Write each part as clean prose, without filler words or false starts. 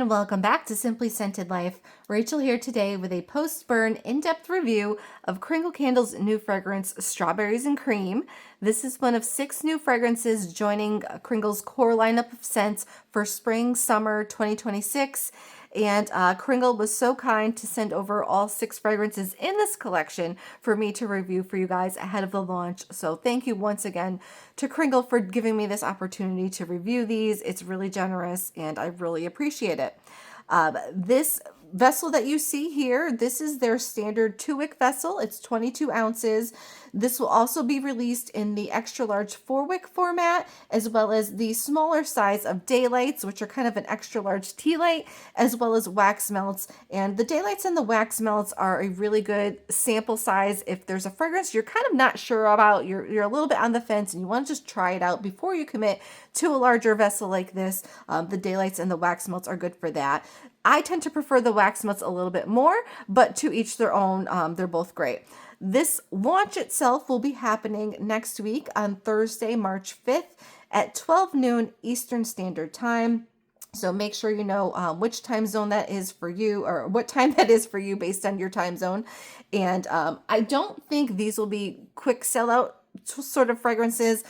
and welcome back to Simply Scented Life. Rachel here today with a post-burn in-depth review of Kringle Candle's new fragrance, Strawberries and Cream. This is one of 6 new fragrances joining Kringle's core lineup of scents for spring-summer 2026. And Kringle was so kind to send over all 6 fragrances in this collection for me to review for you guys ahead of the launch. So thank you once again to Kringle for giving me this opportunity to review these. It's really generous and I really appreciate it. This vessel that you see here, this is their standard 2-wick vessel. It's 22 ounces. This will also be released in the extra large 4-wick format, as well as the smaller size of daylights, which are kind of an extra large tea light, as well as wax melts. And the daylights and the wax melts are a really good sample size. If there's a fragrance you're kind of not sure about, you're a little bit on the fence and you want to just try it out before you commit to a larger vessel like this, the daylights and the wax melts are good for that. I tend to prefer the wax melts a little bit more, but to each their own. They're both great. This launch itself will be happening next week on Thursday, March 5th at 12 noon Eastern Standard Time. So make sure you know which time zone that is for you, or what time that is for you based on your time zone. And I don't think these will be quick sellout sort of fragrances.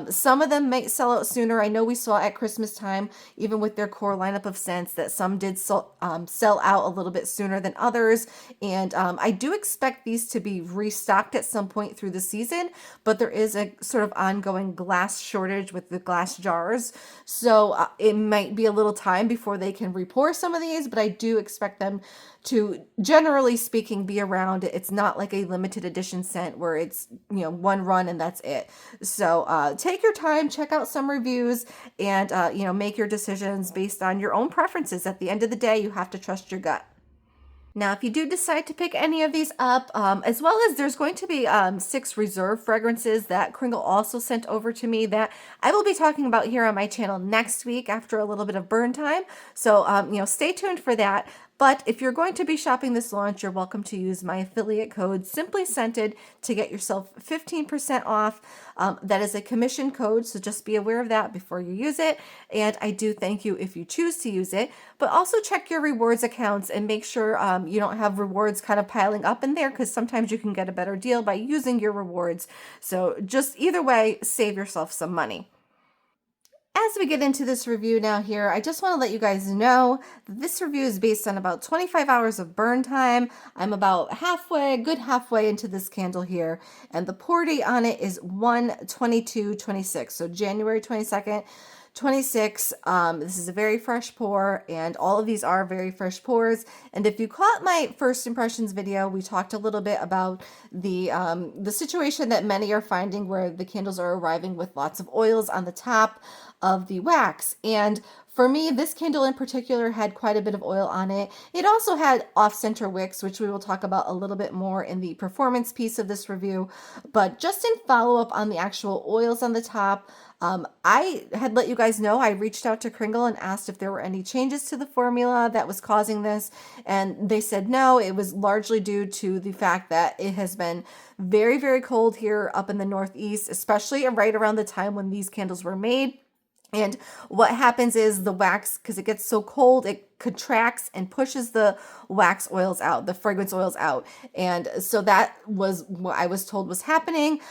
Some of them might sell out sooner. I know we saw at Christmas time, even with their core lineup of scents, that some did sell out a little bit sooner than others. And I do expect these to be restocked at some point through the season, but there is a sort of ongoing glass shortage with the glass jars. So it might be a little time before they can repour some of these, but I do expect them to, generally speaking, be around. It's not like a limited edition scent where it's, one run and that's it. So take your time, check out some reviews, and, make your decisions based on your own preferences. At the end of the day, you have to trust your gut. Now, if you do decide to pick any of these up, as well as there's going to be 6 reserve fragrances that Kringle also sent over to me that I will be talking about here on my channel next week after a little bit of burn time. So, stay tuned for that. But if you're going to be shopping this launch, you're welcome to use my affiliate code Simply Scented to get yourself 15% off. That is a commission code, so just be aware of that before you use it. And I do thank you if you choose to use it, but also check your rewards accounts and make sure you don't have rewards kind of piling up in there, because sometimes you can get a better deal by using your rewards. So just either way, save yourself some money. As we get into this review now here, I just want to let you guys know that this review is based on about 25 hours of burn time. I'm about good halfway into this candle here, and the pour date on it is 1/22/26, so January 22nd. 26. This is a very fresh pour, and all of these are very fresh pours. And if you caught my first impressions video, we talked a little bit about the situation that many are finding where the candles are arriving with lots of oils on the top of the wax. And for me, this candle in particular had quite a bit of oil on it. It also had off-center wicks, which we will talk about a little bit more in the performance piece of this review. But just in follow-up on the actual oils on the top, I had let you guys know I reached out to Kringle and asked if there were any changes to the formula that was causing this, and they said no. It was largely due to the fact that it has been very, very cold here up in the Northeast, especially right around the time when these candles were made. And what happens is the wax, because it gets so cold, it contracts and pushes the wax oils out, the fragrance oils out. And so that was what I was told was happening.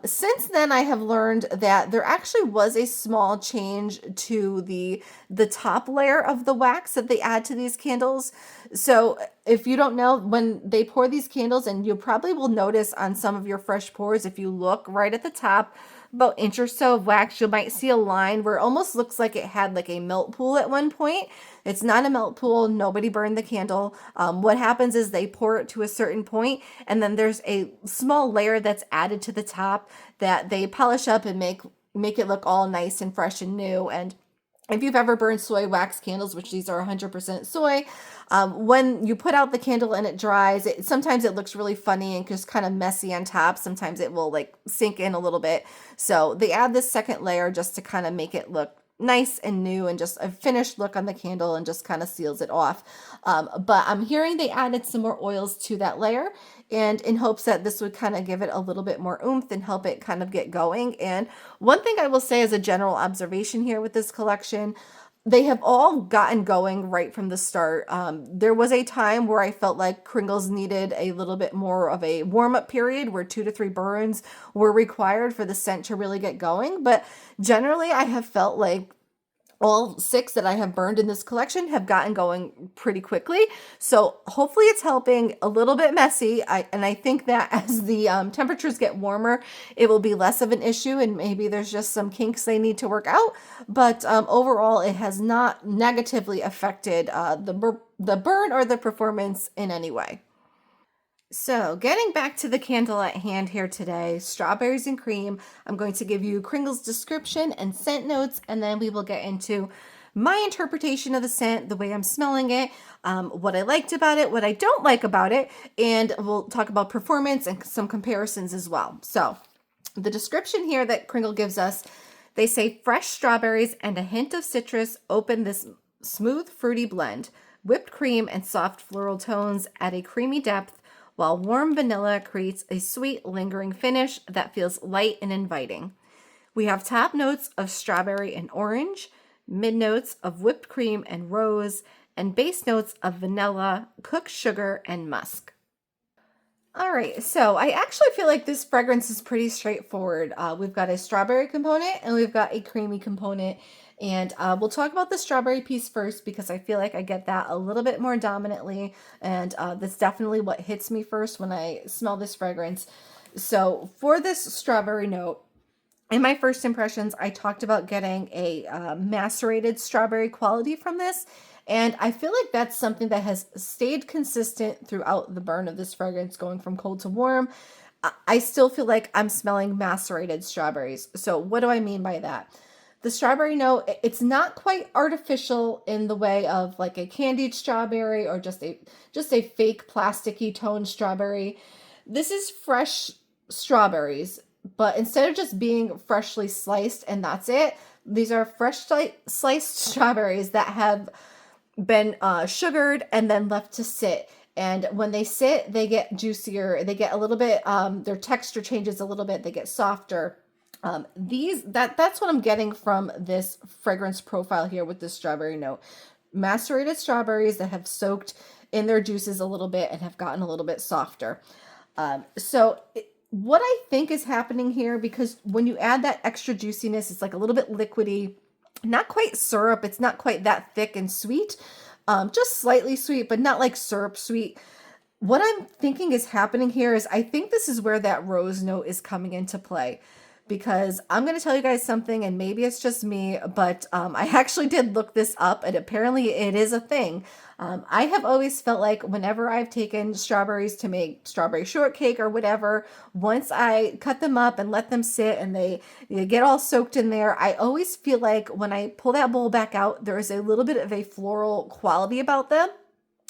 Since then, I have learned that there actually was a small change to the top layer of the wax that they add to these candles. So if you don't know, when they pour these candles, and you probably will notice on some of your fresh pours, if you look right at the top, about inch or so of wax, you might see a line where it almost looks like it had like a melt pool at one point. It's not a melt pool. Nobody burned the candle. What happens is they pour it to a certain point, and then there's a small layer that's added to the top that they polish up and make it look all nice and fresh and new. And if you've ever burned soy wax candles, which these are 100% soy, when you put out the candle and it dries, sometimes it looks really funny and just kind of messy on top. Sometimes it will like sink in a little bit. So they add this second layer just to kind of make it look nice and new and just a finished look on the candle, and just kind of seals it off. But I'm hearing they added some more oils to that layer, and in hopes that this would kind of give it a little bit more oomph and help it kind of get going. And one thing I will say as a general observation here with this collection, They have all gotten going right from the start. There was a time where I felt like Kringles needed a little bit more of a warm up period where 2 to 3 burns were required for the scent to really get going. But generally, I have felt like all 6 that I have burned in this collection have gotten going pretty quickly. So hopefully it's helping. A little bit messy. I think that as the temperatures get warmer, it will be less of an issue and maybe there's just some kinks they need to work out. But overall, it has not negatively affected the burn or the performance in any way. So, getting back to the candle at hand here today, Strawberries and Cream. I'm going to give you Kringle's description and scent notes, and then we will get into my interpretation of the scent, the way I'm smelling it, what I liked about it, what I don't like about it, and we'll talk about performance and some comparisons as well. So, the description here that Kringle gives us, they say fresh strawberries and a hint of citrus open this smooth, fruity blend. Whipped cream and soft floral tones add a creamy depth, while warm vanilla creates a sweet, lingering finish that feels light and inviting. We have top notes of strawberry and orange, mid notes of whipped cream and rose, and base notes of vanilla, cooked sugar, and musk. All right, so I actually feel like this fragrance is pretty straightforward. We've got a strawberry component and we've got a creamy component. And we'll talk about the strawberry piece first because I feel like I get that a little bit more dominantly. And that's definitely what hits me first when I smell this fragrance. So for this strawberry note, in my first impressions, I talked about getting a macerated strawberry quality from this. And I feel like that's something that has stayed consistent throughout the burn of this fragrance, going from cold to warm. I still feel like I'm smelling macerated strawberries. So what do I mean by that? The strawberry note, it's not quite artificial in the way of like a candied strawberry or just a fake plasticky toned strawberry. This is fresh strawberries, but instead of just being freshly sliced and that's it, these are fresh sliced strawberries that have been sugared and then left to sit. And when they sit, they get juicier. They get a little bit, their texture changes a little bit. They get softer. That's what I'm getting from this fragrance profile here with this strawberry note. Macerated strawberries that have soaked in their juices a little bit and have gotten a little bit softer. What I think is happening here, because when you add that extra juiciness, it's like a little bit liquidy, not quite syrup. It's not quite that thick and sweet, just slightly sweet, but not like syrup sweet. What I'm thinking is happening here is I think this is where that rose note is coming into play. Because I'm going to tell you guys something, and maybe it's just me, but I actually did look this up, and apparently it is a thing. I have always felt like whenever I've taken strawberries to make strawberry shortcake or whatever, once I cut them up and let them sit and they get all soaked in there, I always feel like when I pull that bowl back out, there is a little bit of a floral quality about them.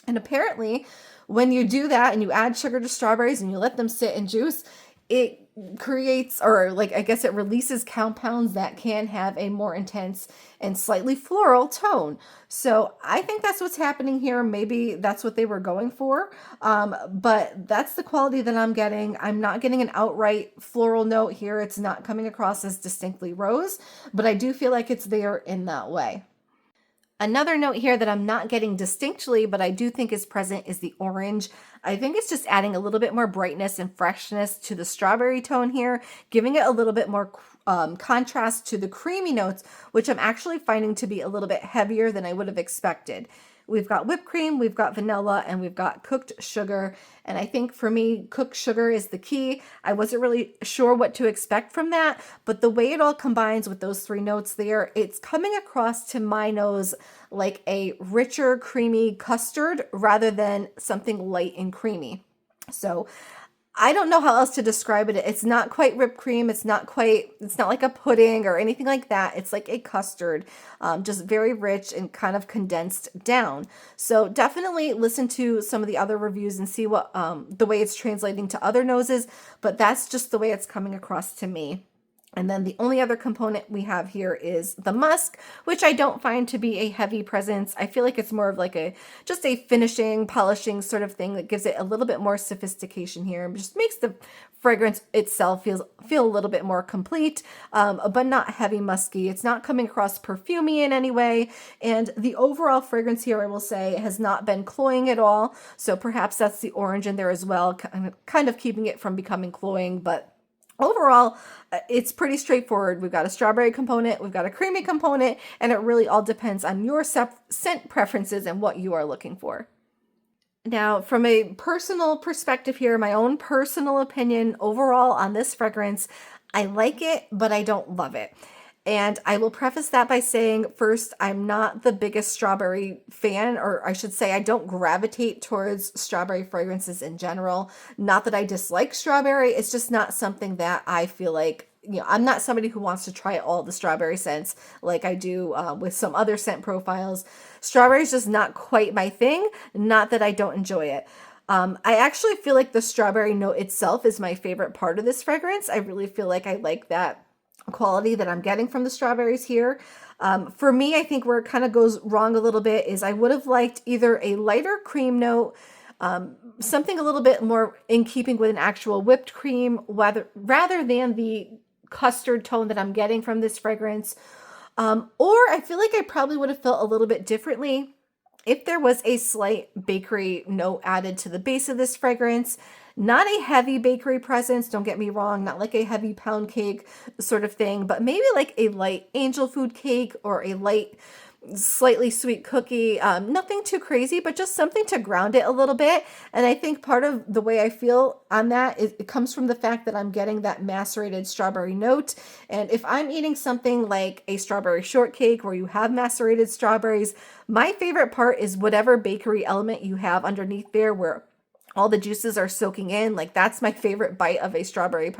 And apparently, when you do that and you add sugar to strawberries and you let them sit in juice, it creates, or like I guess it releases compounds that can have a more intense and slightly floral tone. So I think that's what's happening here. Maybe that's what they were going for. But that's the quality that I'm getting. I'm not getting an outright floral note here. It's not coming across as distinctly rose, but I do feel like it's there in that way. Another note here that I'm not getting distinctly, but I do think is present, is the orange. I think it's just adding a little bit more brightness and freshness to the strawberry tone here, giving it a little bit more contrast to the creamy notes, which I'm actually finding to be a little bit heavier than I would have expected. We've got whipped cream, we've got vanilla, and we've got cooked sugar. And I think for me, cooked sugar is the key. I wasn't really sure what to expect from that, but the way it all combines with those 3 notes there, it's coming across to my nose like a richer, creamy custard rather than something light and creamy. So I don't know how else to describe it. It's not quite whipped cream. It's not like a pudding or anything like that. It's like a custard, just very rich and kind of condensed down. So definitely listen to some of the other reviews and see what the way it's translating to other noses, but that's just the way it's coming across to me. And then the only other component we have here is the musk, which I don't find to be a heavy presence. I feel like it's more of like just a finishing, polishing sort of thing that gives it a little bit more sophistication here. It just makes the fragrance itself feel a little bit more complete, but not heavy musky. It's not coming across perfumey in any way. And the overall fragrance here, I will say, has not been cloying at all. So perhaps that's the orange in there as well, kind of keeping it from becoming cloying, but overall, it's pretty straightforward. We've got a strawberry component, we've got a creamy component, and it really all depends on your scent preferences and what you are looking for. Now, from a personal perspective here, my own personal opinion overall on this fragrance, I like it, but I don't love it. And I will preface that by saying, first, I'm not the biggest strawberry fan, or I should say I don't gravitate towards strawberry fragrances in general. Not that I dislike strawberry, it's just not something that I feel like, I'm not somebody who wants to try all the strawberry scents like I do with some other scent profiles. Strawberry is just not quite my thing, not that I don't enjoy it. I actually feel like the strawberry note itself is my favorite part of this fragrance. I really feel like I like that quality that I'm getting from the strawberries here. For me, I think where it kind of goes wrong a little bit is I would have liked either a lighter cream note, something a little bit more in keeping with an actual whipped cream, rather than the custard tone that I'm getting from this fragrance. Or I feel like I probably would have felt a little bit differently if there was a slight bakery note added to the base of this fragrance. Not a heavy bakery presence, don't get me wrong, not like a heavy pound cake sort of thing, but maybe like a light angel food cake or a light, slightly sweet cookie. Nothing too crazy, but just something to ground it a little bit. And I think part of the way I feel on that is it comes from the fact that I'm getting that macerated strawberry note. And if I'm eating something like a strawberry shortcake where you have macerated strawberries, my favorite part is whatever bakery element you have underneath there where all the juices are soaking in. Like, that's my favorite bite of a strawberry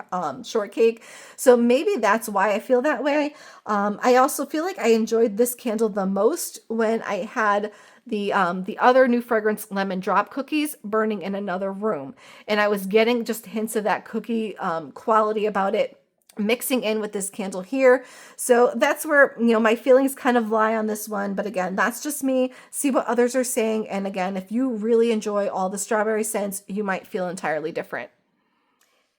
shortcake. So maybe that's why I feel that way. I also feel like I enjoyed this candle the most when I had the other new fragrance lemon drop cookies burning in another room, and I was getting just hints of that cookie quality about it mixing in with this candle here. So that's where, my feelings kind of lie on this one. But again, that's just me. See what others are saying. And again, if you really enjoy all the strawberry scents, you might feel entirely different.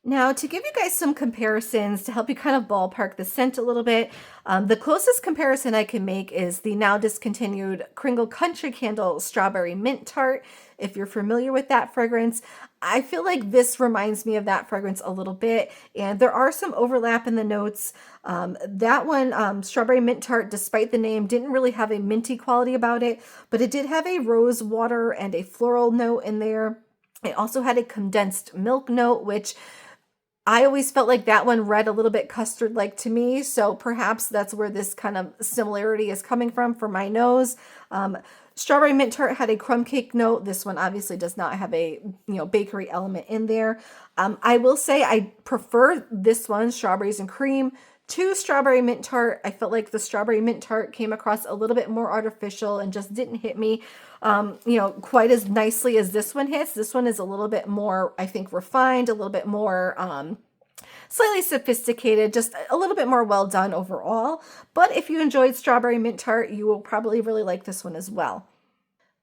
Now, to give you guys some comparisons to help you kind of ballpark the scent a little bit, the closest comparison I can make is the now discontinued Kringle Candle Strawberry Mint Tart. If you're familiar with that fragrance, I feel like this reminds me of that fragrance a little bit, and there are some overlap in the notes. That one, Strawberry Mint Tart, despite the name, didn't really have a minty quality about it, but it did have a rose water and a floral note in there. It also had a condensed milk note, which I always felt like that one read a little bit custard-like to me, so perhaps that's where this kind of similarity is coming from for my nose. Strawberry Mint Tart had a crumb cake note. This one obviously does not have a bakery element in there. I will say I prefer this one, Strawberries and Cream, to Strawberry Mint Tart. I felt like the Strawberry Mint Tart came across a little bit more artificial and just didn't hit me quite as nicely as this one hits. This one is a little bit more, I think, refined, a little bit more slightly sophisticated, just a little bit more well done overall. But if you enjoyed Strawberry Mint Tart, you will probably really like this one as well.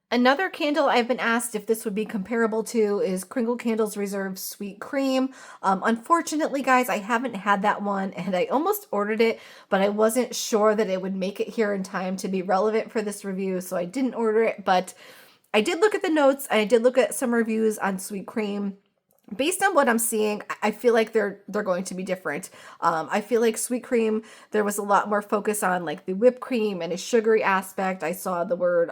Another candle I've been asked if this would be comparable to is Kringle Candle's Reserve Sweet Cream. Unfortunately, guys, I haven't had that one, and I almost ordered it, but I wasn't sure that it would make it here in time to be relevant for this review, so I didn't order it. But I did look at the notes, and I did look at some reviews on Sweet Cream. Based on what I'm seeing, I feel like they're going to be different. I feel like Sweet Cream, there was a lot more focus on like the whipped cream and a sugary aspect. I saw the word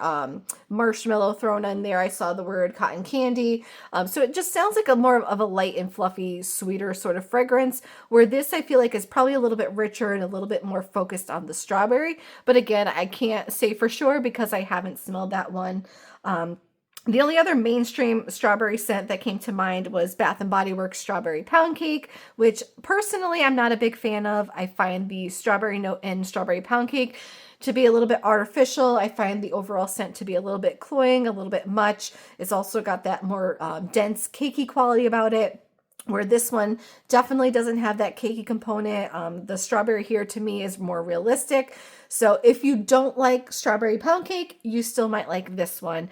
marshmallow thrown in there. I saw the word cotton candy. So it just sounds like a more of a light and fluffy, sweeter sort of fragrance, where this I feel like is probably a little bit richer and a little bit more focused on the strawberry. But again, I can't say for sure because I haven't smelled that one. The only other mainstream strawberry scent that came to mind was Bath & Body Works Strawberry Pound Cake, which personally I'm not a big fan of. I find the strawberry note in Strawberry Pound Cake to be a little bit artificial. I find the overall scent to be a little bit cloying, a little bit much. It's also got that more dense, cakey quality about it. where this one definitely doesn't have that cakey component. The strawberry here to me is more realistic. So if you don't like strawberry pound cake, you still might like this one.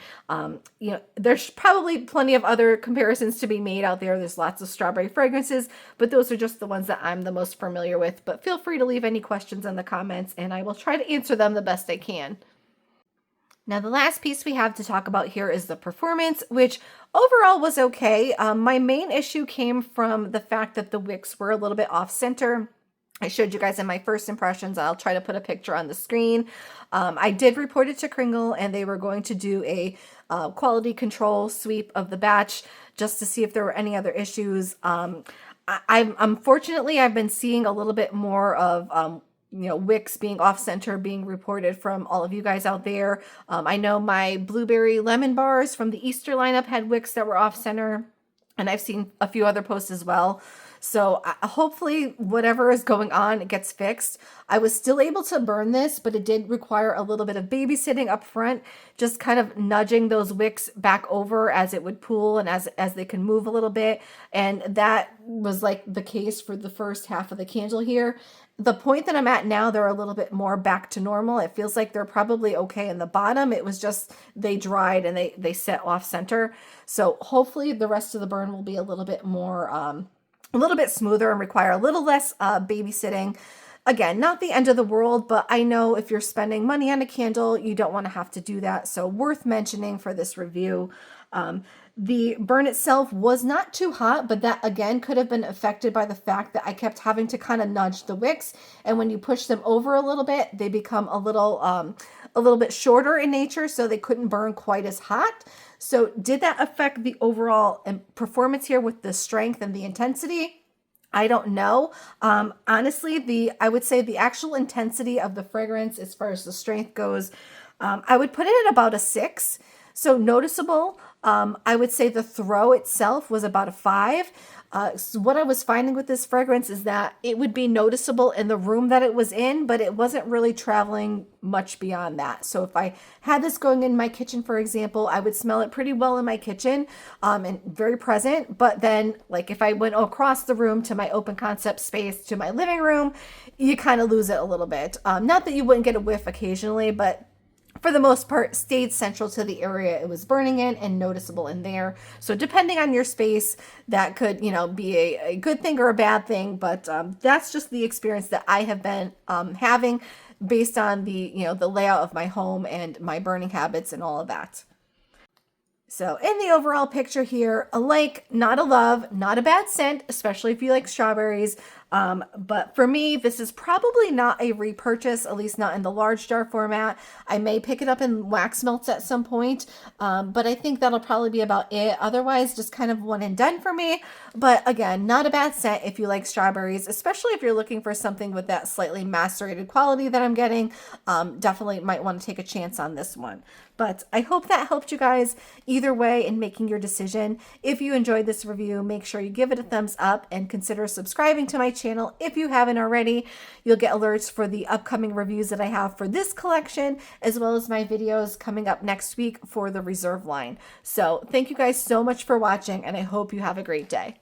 There's probably plenty of other comparisons to be made out there. There's lots of strawberry fragrances, but those are just the ones that I'm the most familiar with. But feel free to leave any questions in the comments and I will try to answer them the best I can. Now, the last piece we have to talk about here is the performance, which overall was okay. My main issue came from the fact that the wicks were a little bit off center. I showed you guys in my first impressions. I'll try to put a picture on the screen. I did report it to Kringle and they were going to do a quality control sweep of the batch just to see if there were any other issues. Unfortunately, I've been seeing a little bit more of wicks being off center being reported from all of you guys out there. I know my blueberry lemon bars from the Easter lineup had wicks that were off center, and I've seen a few other posts as well. So hopefully whatever is going on, it gets fixed. I was still able to burn this, but it did require a little bit of babysitting up front, just kind of nudging those wicks back over as it would pool and as they can move a little bit. And that was like the case for the first half of the candle here. The point that I'm at now, they're a little bit more back to normal. It feels like they're probably okay in the bottom. It was just they dried and they set off center. So hopefully the rest of the burn will be a little bit more, a little bit smoother and require a little less babysitting. Again, not the end of the world, but I know if you're spending money on a candle, you don't want to have to do that. So worth mentioning for this review. The burn itself was not too hot, but that again could have been affected by the fact that I kept having to kind of nudge the wicks. And when you push them over a little bit, they become a little bit shorter in nature, so they couldn't burn quite as hot. So did that affect the overall performance here with the strength and the intensity? I don't know. Honestly, I would say the actual intensity of the fragrance as far as the strength goes, I would put it at about a 6. So noticeable. I would say the throw itself was about a 5. So what I was finding with this fragrance is that it would be noticeable in the room that it was in, but it wasn't really traveling much beyond that. So if I had this going in my kitchen, for example, I would smell it pretty well in my kitchen, and very present. But then like if I went across the room to my open concept space, to my living room, you kind of lose it a little bit. Not that you wouldn't get a whiff occasionally, but for the most part, stayed central to the area it was burning in and noticeable in there. So depending on your space, that could, be a good thing or a bad thing. But that's just the experience that I have been having based on the layout of my home and my burning habits and all of that. So in the overall picture here, a like, not a love, not a bad scent, especially if you like strawberries. But for me, this is probably not a repurchase, at least not in the large jar format. I may pick it up in wax melts at some point, but I think that'll probably be about it. Otherwise, just kind of one and done for me. But again, not a bad scent if you like strawberries, especially if you're looking for something with that slightly macerated quality that I'm getting. Definitely might want to take a chance on this one. But I hope that helped you guys either way in making your decision. If you enjoyed this review, make sure you give it a thumbs up and consider subscribing to my channel if you haven't already. You'll get alerts for the upcoming reviews that I have for this collection, as well as my videos coming up next week for the Reserve line. So thank you guys so much for watching, and I hope you have a great day.